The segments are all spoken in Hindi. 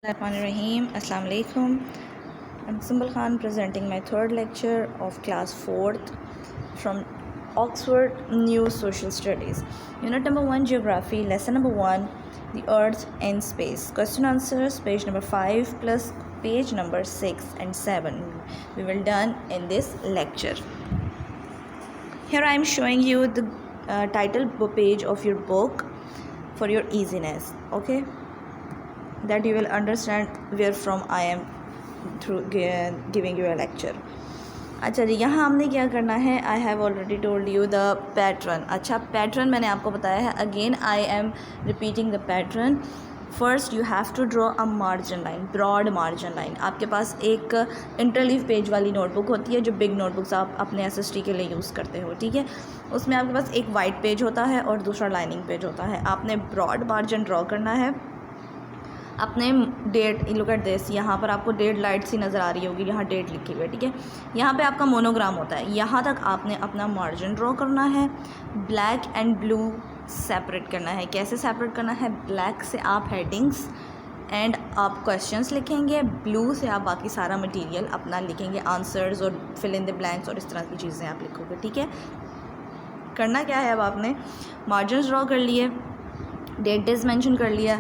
Bismillahirrahmanirrahim. Assalamu alaikum. I'm Simbal Khan presenting my third lecture of class 4th from Oxford New Social Studies. Unit number 1 Geography, lesson number 1 the earth and space. Question answers page number 5 plus page number 6 and 7. We will done in this lecture. Here I am showing you the title page of your book for your easiness. Okay, that you will understand where from I am through giving you a lecture. अच्छा जी, यहाँ हमने क्या करना है, I have already told you the pattern. अच्छा, पैटर्न मैंने आपको बताया है. Again I am repeating the pattern. First you have to draw a margin line, broad margin line. आपके पास एक इंटरलीव पेज वाली नोटबुक होती है, जो बिग नोटबुक्स आप अपने एसएसटी के लिए यूज़ करते हो, ठीक है. उसमें आपके पास एक वाइट पेज होता है और दूसरा लाइनिंग पेज होता है. आपने ब्रॉड मार्जिन ड्रॉ करना है. अपने डेट, लुक एट दिस, यहाँ पर आपको डेट लाइट सी नज़र आ रही होगी, यहाँ डेट लिखी हुई है, ठीक है. यहाँ पे आपका मोनोग्राम होता है. यहाँ तक आपने अपना मार्जिन ड्रॉ करना है. ब्लैक एंड ब्लू सेपरेट करना है. कैसे सेपरेट करना है? ब्लैक से आप हेडिंग्स एंड आप क्वेश्चंस लिखेंगे, ब्लू से आप बाकी सारा मटेरियल अपना लिखेंगे, आंसर्स और फिल इन द ब्लैंक्स और इस तरह की चीज़ें आप लिखोगे, ठीक है. करना क्या है, अब आपने मार्जिन ड्रॉ कर लिए, डेट डेज मेंशन कर लिया,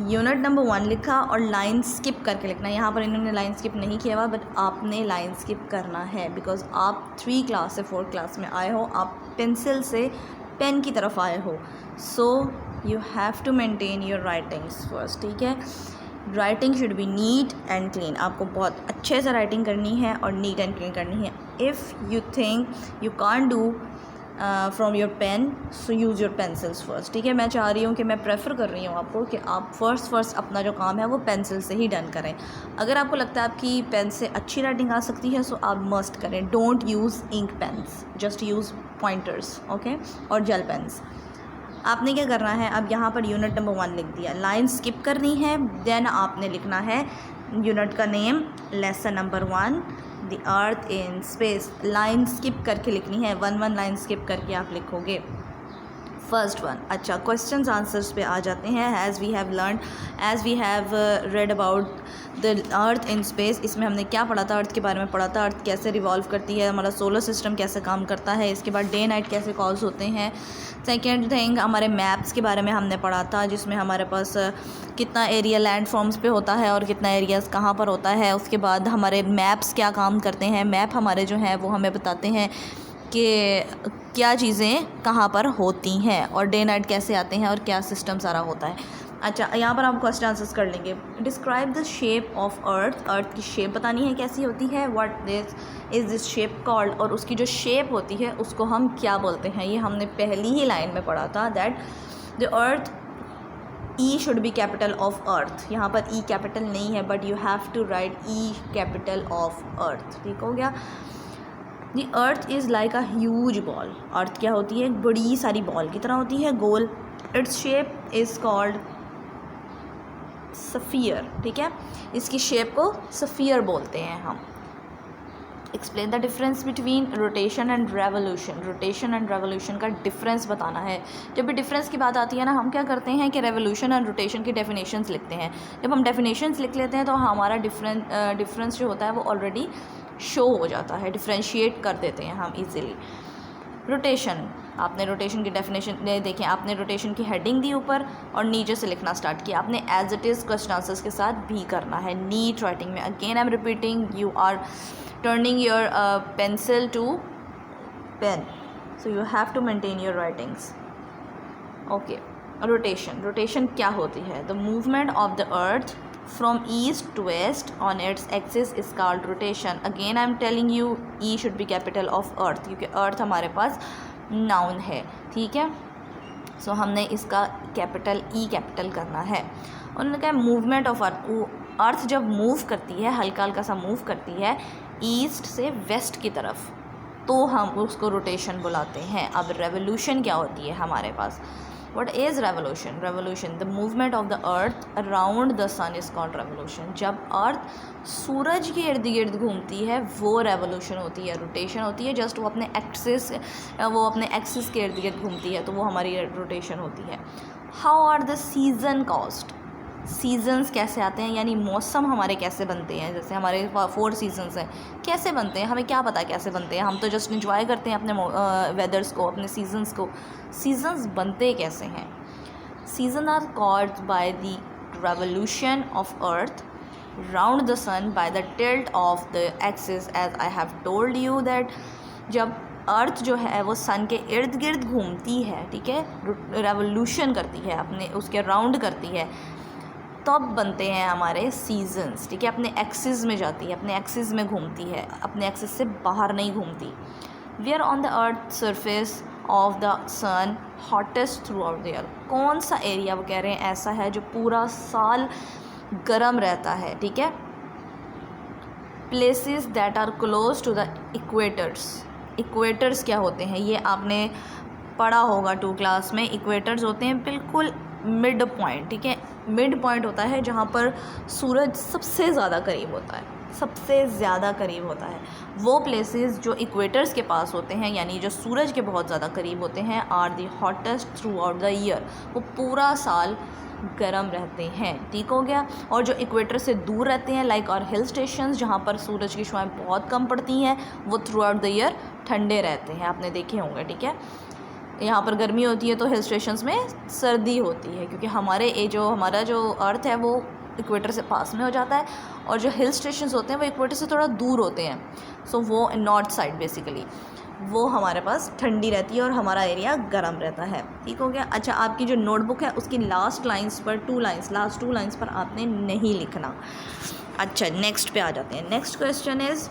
यूनिट नंबर 1 लिखा और लाइन स्किप करके लिखना. यहाँ पर इन्होंने लाइन स्किप नहीं किया हुआ, बट आपने लाइन स्किप करना है बिकॉज आप 3 क्लास से 4 क्लास में आए हो, आप पेंसिल से पेन की तरफ आए हो. So you have to maintain your writings first, ठीक है. Writing should be neat and clean. आपको बहुत अच्छे से राइटिंग करनी है और नीट एंड क्लीन करनी है. If you think you can't do from your pen, so use your pencils first, ठीक है. मैं चाह रही हूँ कि मैं प्रेफर कर रही हूँ आपको कि आप फर्स्ट अपना जो काम है वो पेंसिल से ही डन करें. अगर आपको लगता है आपकी पेन से अच्छी राइटिंग आ सकती है, सो आप मस्ट करें. Don't use ink pens, just use pointers, okay, और जेल पेन्स. आपने क्या करना है, अब यहाँ पर यूनिट नंबर 1 लिख दिया, लाइन स्किप करनी है. देन आपने लिखना है यूनिट का name, lesson number 1 the earth in space. Line skip करके लिखनी है, 1 लाइन स्किप करके आप लिखोगे फर्स्ट वन. अच्छा, क्वेश्चंस आंसर्स पे आ जाते हैं. As we have read about the earth in space. इसमें हमने क्या पढ़ा था, अर्थ के बारे में पढ़ा था, अर्थ कैसे रिवॉल्व करती है, हमारा सोलर सिस्टम कैसे काम करता है. इसके बाद डे नाइट कैसे कॉल्स होते हैं. सेकेंड थिंग, हमारे मैप्स के बारे में हमने पढ़ा था, जिसमें हमारे पास कितना एरिया लैंड फॉर्म्स पे होता है और कितना एरियाज़ कहाँ पर होता है. उसके बाद हमारे मैप्स क्या काम करते हैं. मैप हमारे जो हैं वो हमें बताते हैं कि क्या चीज़ें कहाँ पर होती हैं और डे नाइट कैसे आते हैं और क्या सिस्टम सारा होता है. अच्छा, यहाँ पर आप क्वेश्चन आंसर्स कर लेंगे. Describe the shape of earth. Earth की शेप बतानी है कैसी होती है. What this is this shape called. और उसकी जो शेप होती है उसको हम क्या बोलते हैं, ये हमने पहली ही लाइन में पढ़ा था. That the earth, E should be capital of earth. यहाँ पर ई कैपिटल नहीं है, but you have to write E capital of earth, ठीक हो गया. The earth is like a huge ball. Earth क्या होती है, एक बड़ी सारी बॉल की तरह होती है, गोल. It's shape is called sphere, ठीक है. इसकी शेप को सफ़ियर बोलते हैं हम. Explain the difference between rotation and revolution. Rotation and revolution का डिफरेंस बताना है. जब भी डिफरेंस की बात आती है ना, हम क्या करते हैं कि रेवोल्यूशन एंड रोटेशन की डेफिनेशंस लिखते हैं. जब हम डेफिनेशंस लिख लेते हैं तो हमारा डिफरेंस जो होता है वो ऑलरेडी शो हो जाता है, डिफ्रेंशिएट कर देते हैं हम इजीली. रोटेशन, आपने रोटेशन की डेफिनेशन देखें, आपने रोटेशन की हेडिंग दी ऊपर और नीचे से लिखना स्टार्ट किया. आपने as it is question answers के साथ भी करना है, नीट राइटिंग में. Again I am repeating, you are turning your pencil to pen, so you have to maintain your writings, okay. Rotation क्या होती है? The movement of the earth from east to west on its axis is called rotation. Again I am telling you, E should be capital of earth, क्योंकि earth हमारे पास noun है, ठीक है. सो हमने इसका कैपिटल E कैपिटल करना है. उन्होंने कहा मूवमेंट ऑफ अर्थ. अर्थ जब मूव करती है, हल्का हल्का सा मूव करती है ईस्ट से वेस्ट की तरफ, तो हम उसको रोटेशन बुलाते हैं. अब रेवोल्यूशन क्या होती है हमारे पास. What is revolution? Revolution, the movement of the earth around the sun is called revolution. जब अर्थ सूरज के इर्द गिर्द घूमती है वो रेवोल्यूशन होती है. रोटेशन होती है जस्ट वो अपने एक्सिस के इर्द गिर्द घूमती है, तो वो हमारी रोटेशन होती है. How are the season caused. Seasons कैसे आते हैं, यानी मौसम हमारे कैसे बनते हैं। जैसे हमारे 4 सीजन्स हैं, कैसे बनते हैं हमें क्या पता कैसे बनते हैं, हम तो जस्ट इंजॉय करते हैं अपने वेदर्स को, अपने सीजन्स को। सीजन्स बनते कैसे हैं? Season are called by the revolution of earth round the sun by the tilt of the axis, as I have told you that जब अर्थ जो है वो सन के इर्द गिर्द घूमती है, ठीक है, रेवोल्यूशन करती है, अपने उसके राउंड करती है, तब बनते हैं हमारे सीजन्स, ठीक है। अपने एक्सिस में जाती है, अपने एक्सिस में घूमती है, अपने एक्सिस से बाहर नहीं घूमती। We are on the earth surface of the sun hottest throughout the year. कौन सा एरिया वो कह रहे हैं ऐसा है जो पूरा साल गर्म रहता है, ठीक है। Places that are close to the equators. Equators क्या होते हैं ये आपने पढ़ा होगा 2 क्लास में। इक्वेटर्स होते हैं बिल्कुल मिड पॉइंट, ठीक है। मिड पॉइंट होता है जहाँ पर सूरज सबसे ज़्यादा करीब होता है, सबसे ज़्यादा करीब होता है। वो प्लेसेस जो इक्वेटर्स के पास होते हैं, यानी जो सूरज के बहुत ज़्यादा करीब होते हैं, are the hottest throughout the year. वो पूरा साल गर्म रहते हैं, ठीक हो गया। और जो इक्वेटर से दूर रहते हैं, लाइक और हिल स्टेशंस जहाँ पर सूरज की शुआएं बहुत कम पड़ती हैं, वो थ्रू आउट द ईयर ठंडे रहते हैं, आपने देखे होंगे, ठीक है। यहाँ पर गर्मी होती है तो हिल स्टेशंस में सर्दी होती है, क्योंकि हमारा जो अर्थ है वो इक्वेटर से पास में हो जाता है, और जो हिल स्टेशंस होते हैं वो इक्वेटर से थोड़ा दूर होते हैं। सो वो नॉर्थ साइड बेसिकली वो हमारे पास ठंडी रहती है और हमारा एरिया गर्म रहता है, ठीक हो गया। अच्छा, आपकी जो नोटबुक है उसकी लास्ट 2 लाइंस पर आपने नहीं लिखना। अच्छा, नेक्स्ट पे आ जाते हैं। Next question is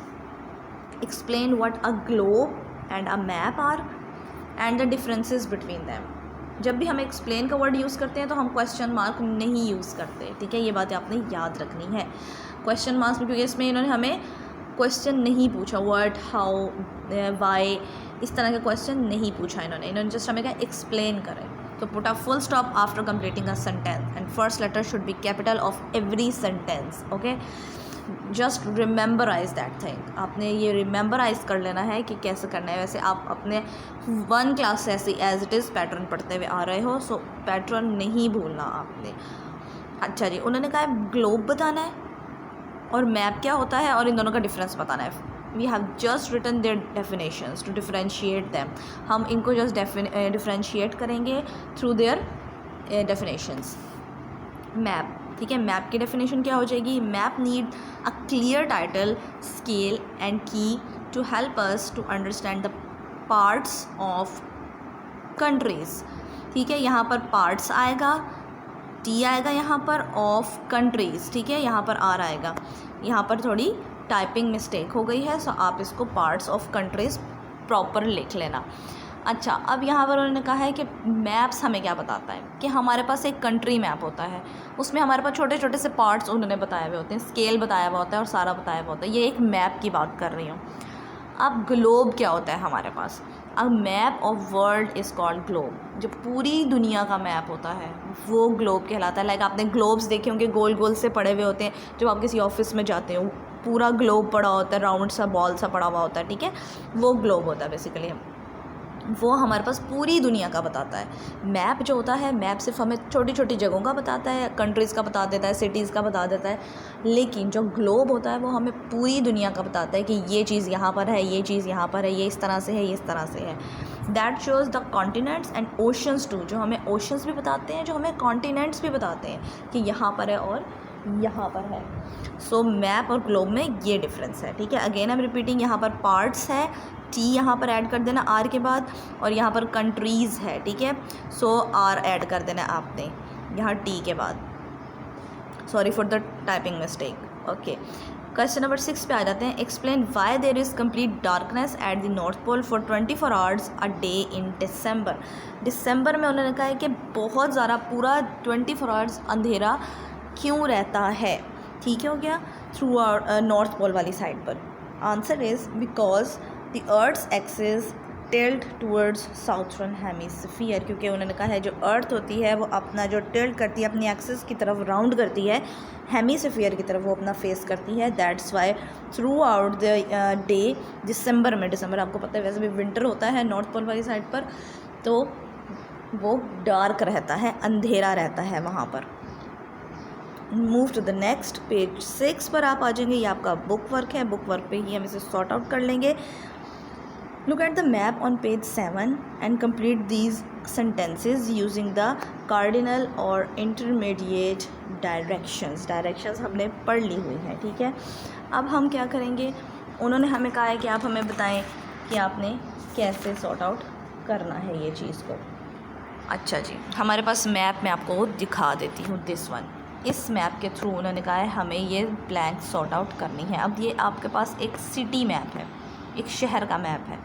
explain what a globe and a map are and the differences between them. जब भी हम एक्सप्लेन का वर्ड यूज़ करते हैं तो हम क्वेश्चन मार्क नहीं यूज़ करते, ठीक है। ये बातें आपने याद रखनी है। क्वेश्चन मार्क्स में, क्योंकि इसमें इन्होंने हमें क्वेश्चन नहीं पूछा, व्हाट, हाउ, वाई, इस तरह का क्वेश्चन नहीं पूछा इन्होंने जस्ट हमें क्या एक्सप्लेन करें। तो put a full stop after completing a sentence and first letter should be capital of every sentence, okay. Just rememberize that thing. आपने ये रिमेंबराइज कर लेना है कि कैसे करना है। वैसे आप अपने 1 क्लास से ऐसे एज इट इज़ पैटर्न पढ़ते हुए आ रहे हो, सो पैटर्न नहीं भूलना आपने। अच्छा जी, उन्होंने कहा है ग्लोब बताना है और मैप क्या होता है और इन दोनों का डिफरेंस बताना है। We have just written their definitions to differentiate them. हम इनको जस्ट डिफरेंशिएट करेंगे थ्रू देयर डेफिनेशंस। मैप, ठीक है। मैप की डेफिनेशन क्या हो जाएगी? Map need a clear title, scale and key to help us to understand the parts of countries, ठीक है। यहाँ पर पार्ट्स आएगा, टी आएगा यहाँ पर, ऑफ कंट्रीज़, ठीक है। यहाँ पर आर आएगा। यहाँ पर थोड़ी टाइपिंग मिस्टेक हो गई है, सो आप इसको पार्ट्स ऑफ कंट्रीज़ प्रॉपर लिख लेना। अच्छा, अब यहाँ पर उन्होंने कहा है कि मैप्स हमें क्या बताता है कि हमारे पास एक कंट्री मैप होता है, उसमें हमारे पास छोटे छोटे से पार्ट्स उन्होंने बताए हुए होते हैं, स्केल बताया हुआ होता है और सारा बताया हुआ होता है। ये एक मैप की बात कर रही हूँ। अब ग्लोब क्या होता है हमारे पास? A map of world is called globe. जो पूरी दुनिया का मैप होता है वो ग्लोब कहलाता है। लाइक आपने ग्लोब्स देखे होंगे, गोल गोल से पड़े हुए होते हैं, जब आप किसी ऑफिस में जाते हो पूरा ग्लोब पड़ा होता है, राउंड सा बॉल सा पड़ा हुआ होता है, ठीक है। वो ग्लोब होता है बेसिकली। वो हमारे पास पूरी दुनिया का बताता है। मैप जो होता है, मैप सिर्फ हमें छोटी छोटी जगहों का बताता है, कंट्रीज़ का बता देता है, सिटीज़ का बता देता है। लेकिन जो ग्लोब होता है वो हमें पूरी दुनिया का बताता है कि ये चीज़ यहाँ पर है, ये चीज़ यहाँ पर है, ये इस तरह से है, ये इस तरह से है। That shows the continents and oceans too. जो हमें ओशंस भी बताते हैं, जो हमें कॉन्टिनेंट्स भी बताते हैं कि यहाँ पर है और यहाँ पर है। सो मैप और ग्लोब में ये डिफरेंस है, ठीक है। अगेन आई एम रिपीटिंग, यहाँ पर पार्ट्स है, टी यहाँ पर ऐड कर देना आर के बाद, और यहाँ पर कंट्रीज़ है, ठीक है। सो आर ऐड कर देना आपने यहाँ टी के बाद। Sorry for the typing mistake, okay. Question number 6 पे आ जाते हैं। Explain why there is complete darkness at the north pole for 24 hours a day in December. दिसंबर में उन्होंने कहा है कि बहुत ज़्यादा पूरा 24 आवर्स अंधेरा क्यों रहता है, ठीक है, हो गया, थ्रू नॉर्थ पोल वाली साइड पर। Answer is because the earth's axis tilt towards southern hemisphere. क्योंकि उन्होंने कहा है जो अर्थ होती है वो अपना जो टिल्ट करती है अपनी एक्सिस की तरफ, राउंड करती है, हेमिस्फीयर की तरफ वो अपना फेस करती है। That's why throughout the day, दिसंबर में, दिसंबर आपको पता है वैसे भी विंटर होता है नॉर्थ पोल वाली साइड पर, तो वो डार्क रहता है, अंधेरा रहता है वहाँ पर। Move to the next page 6 पर आप आ जाएंगे। ये आपका बुक वर्क है, बुक वर्क पे ही हम इसे सॉर्ट आउट कर लेंगे। Look at the map on page 7 and complete these sentences using the cardinal और intermediate डायरेक्शंस हमने पढ़ ली हुई हैं, ठीक है। अब हम क्या करेंगे, उन्होंने हमें कहा है कि आप हमें बताएं कि आपने कैसे सॉर्ट आउट करना है ये चीज़ को। अच्छा जी, हमारे पास मैप मैं आपको दिखा देती हूँ, दिस वन। इस मैप के थ्रू उन्होंने कहा है हमें ये ब्लैंक सॉर्ट आउट करनी है। अब ये आपके पास एक सिटी मैप है, एक शहर का मैप है।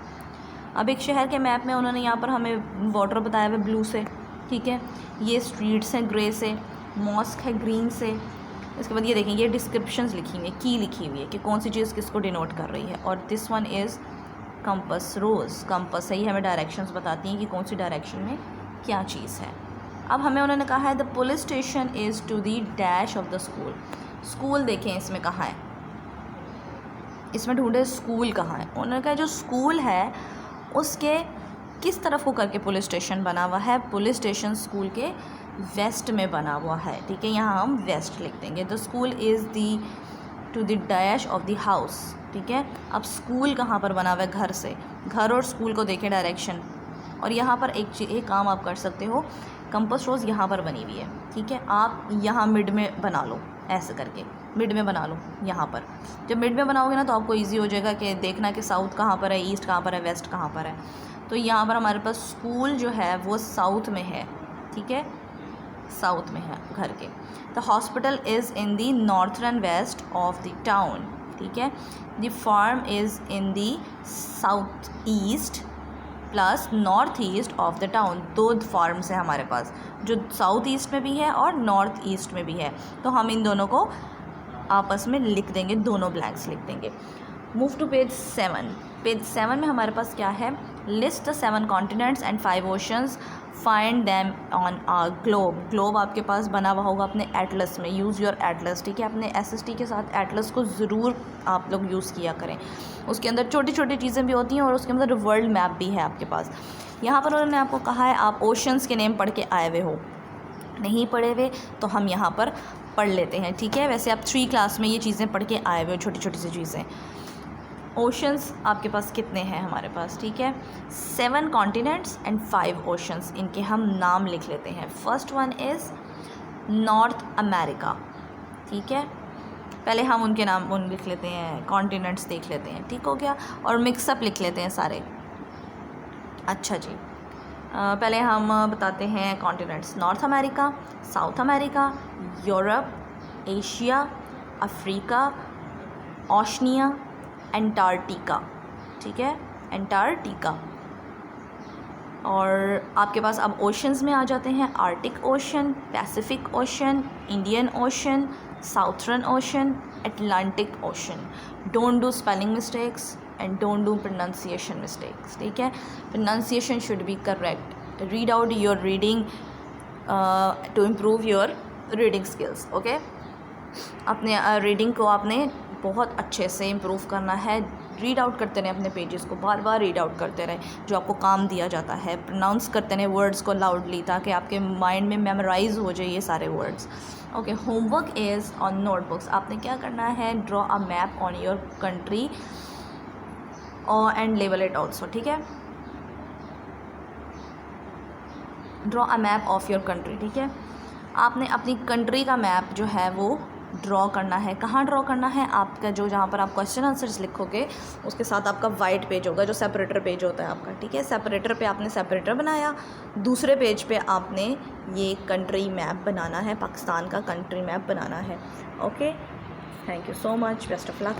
अब एक शहर के मैप में उन्होंने यहाँ पर हमें वाटर बताया हुआ ब्लू से, ठीक है। ये स्ट्रीट्स हैं ग्रे से, मॉस्क है ग्रीन से। इसके बाद ये देखें, ये डिस्क्रिप्शंस लिखी हुई है, की लिखी हुई है कि कौन सी चीज़ किसको डिनोट कर रही है। और this one is compass rose. Compass से ही हमें डायरेक्शंस बताती हैं कि कौन सी डायरेक्शन में क्या चीज़ है। अब हमें उन्होंने कहा है the police station is to the dash of the school. School देखें इसमें कहाँ है, इसमें ढूंढे स्कूल कहाँ है। उन्होंने कहा जो स्कूल है उसके किस तरफ हो करके पुलिस स्टेशन बना हुआ है। पुलिस स्टेशन स्कूल के वेस्ट में बना हुआ है, ठीक है। यहाँ हम वेस्ट लिख देंगे। The school is the to the dash of the house, ठीक है। अब स्कूल कहाँ पर बना हुआ है, घर से। घर और स्कूल को देखें डायरेक्शन। और यहाँ पर एक काम आप कर सकते हो, कंपास रोज़ यहाँ पर बनी हुई है, ठीक है। आप यहाँ मिड में बना लो, ऐसे करके मिड में बना लो यहाँ पर। जब मिड में बनाओगे ना तो आपको इजी हो जाएगा कि देखना कि साउथ कहाँ पर है, ईस्ट कहाँ पर है, वेस्ट कहाँ पर है। तो यहाँ पर हमारे पास स्कूल जो है वो साउथ में है, ठीक है, साउथ में है घर के। The hospital is in the northern west of the town, ठीक है। The farm is in the south east plus north east of the town. दो फार्म्स है हमारे पास, जो साउथ ईस्ट में भी है और नॉर्थ ईस्ट में भी है। तो हम इन दोनों को आपस में लिख देंगे, दोनों ब्लैंक्स लिख देंगे। Move to page 7। पेज 7 में हमारे पास क्या है, list the 7 continents and 5 oceans, find them on a globe. Globe आपके पास बना हुआ होगा अपने एटलस में, यूज़ योर एटलस, ठीक है। अपने SST के साथ एटलस को ज़रूर आप लोग यूज़ किया करें। उसके अंदर छोटी छोटी चीज़ें भी होती हैं और उसके अंदर वर्ल्ड मैप भी है आपके पास। यहाँ पर उन्होंने आपको कहा है आप ओशंस के नेम पढ़ के आए हुए हो, नहीं पढ़े हुए तो हम यहाँ पर पढ़ लेते हैं, ठीक है। वैसे आप 3 क्लास में ये चीज़ें पढ़ के आए हुए हो, छोटी छोटी सी चीज़ें। ओशंस आपके पास कितने हैं हमारे पास, ठीक है, 7 कॉन्टिनेंट्स एंड 5 ओशंस। इनके हम नाम लिख लेते हैं। First one is north America, ठीक है। पहले हम उनके नाम लिख लेते हैं, कॉन्टिनेंट्स देख लेते हैं, ठीक हो गया। और मिक्सअप लिख लेते हैं सारे। अच्छा जी, पहले हम बताते हैं continents. North America, south America, Europe, Asia, Africa, Oceania, Antarctica, ठीक है, एंटार्क्टिका। और आपके पास अब ओशंस में आ जाते हैं। Arctic ocean, Pacific ocean, Indian ocean, southern ocean, Atlantic ocean. Don't do spelling mistakes and don't do pronunciation mistakes, ठीक है। Pronunciation should be correct. Read out your reading to improve your reading skills, okay. अपने रीडिंग को आपने बहुत अच्छे से इम्प्रूव करना है। रीड आउट करते रहें अपने पेजेस को, बार बार रीड आउट करते रहें जो आपको काम दिया जाता है। प्रोनाउंस करते रहें वर्ड्स को लाउडली, ताकि आपके माइंड में मेमोराइज हो जाए ये सारे words, okay. Homework is on notebooks. आपने क्या करना है, draw a map on your country and label it also, ठीक है। Draw a map of your country, ठीक है। आपने अपनी कंट्री का मैप जो है वो ड्रॉ करना है। कहाँ ड्रॉ करना है, आपका जो जहाँ पर आप क्वेश्चन आंसर्स लिखोगे उसके साथ आपका वाइट पेज होगा, जो सेपरेटर पेज होता है आपका, ठीक है। सेपरेटर पे आपने सेपरेटर बनाया, दूसरे पेज पे आपने ये कंट्री मैप बनाना है, पाकिस्तान का कंट्री मैप बनाना है, okay. Thank you so much, best of luck.